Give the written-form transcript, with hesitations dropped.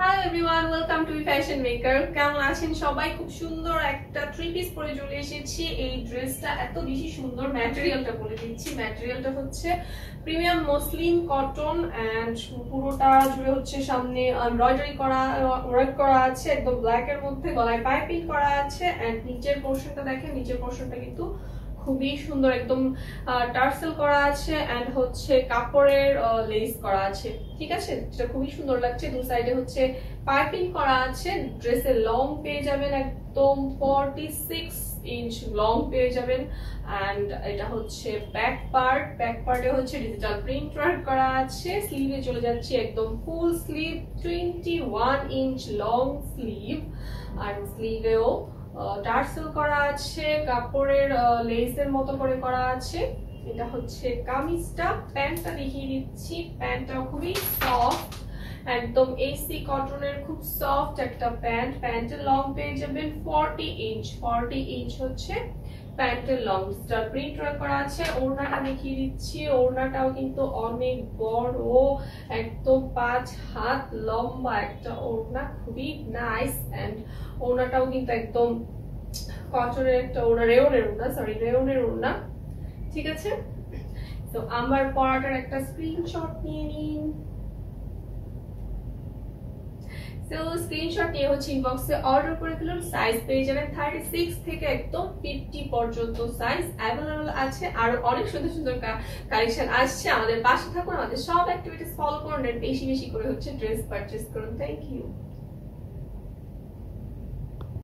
Hello everyone, welcome to fashion maker. কেমন আছেন সবাই? খুব সুন্দর একটা থ্রি পিস পরে চলে এসেছি। এই ড্রেসটা এত বেশি সুন্দর, ম্যাটেরিয়ালটা বলে দিচ্ছি। ম্যাটেরিয়ালটা হচ্ছে প্রিমিয়াম মসলিন কটন এন্ড পুরোটা জুড়ে হচ্ছে সামনে এমব্রয়ডারি করা ওয়ার্ক করা আছে, একদম ব্ল্যাক এর মধ্যে গলায় পাইপিং করা আছে। এন্ড নিচের পোর্শনটা দেখেন, নিচের পোর্শনটা কিন্তু খুবই সুন্দর, একদম টার্সেল করা আছে এন্ড হচ্ছে কাপড়ের লেস করা আছে। ঠিক আছে, যেটা খুবই সুন্দর লাগছে। দু সাইডে হচ্ছে পাইপিং করা আছে। ড্রেসের লং পেয়ে যাবেন একদম 46 ইঞ্চ লং পেয়ে যাবেন। এন্ড এটা হচ্ছে ব্যাক পার্ট। ব্যাক পার্টে হচ্ছে ডিজিটাল প্রিন্ট ওয়ার্ক করা আছে। স্লিভে চলে যাচ্ছি একদম full sleeve, 21 inch long sleeve. আর স্লিভেও টার্সেল করা আছে, কাপড়ের লেসের মতো করে করা আছে। এটা হচ্ছে কামিজটা। প্যান্টটা দেখিয়ে দিচ্ছি। প্যান্টটা খুবই সফট, একদম এসি কটনের খুব সফট একটা প্যান্ট। প্যান্টের লং পেয়ে যাবেন 40 ইঞ্চ। 40 ইঞ্চ হচ্ছে প্যান্টের লং। স্টার প্রিন্ট করা আছে। ওড়নাটা দেখিয়ে দিচ্ছি। ওড়নাটাও কিন্তু অনেক বড়, একদম 5 হাত লম্বা একটা ওড়না, খুবই নাইস। এন্ড ওড়নাটাও কিন্তু একদম কটনের একটা ওড়না, রেয়নের ওড়না। ঠিক আছে, তো আমার পরাটার একটা স্ক্রিনশট নিয়ে নিন। তো স্ক্রিনশট নিয়ে হচ্ছে ইনবক্সে অর্ডার করে ফেলুন। সাইজ পেয়ে যাবেন 36 থেকে একদম 50 পর্যন্ত সাইজ অ্যাভেলেবল আছে। আর অনেক সুন্দর সুন্দর কালেকশন আসছে। আমাদের পাশে থাকুন, আমাদের সব অ্যাক্টিভিটিস ফলো করুন, বেশি বেশি করে হচ্ছে ড্রেস পারচেজ করুন। Thank you.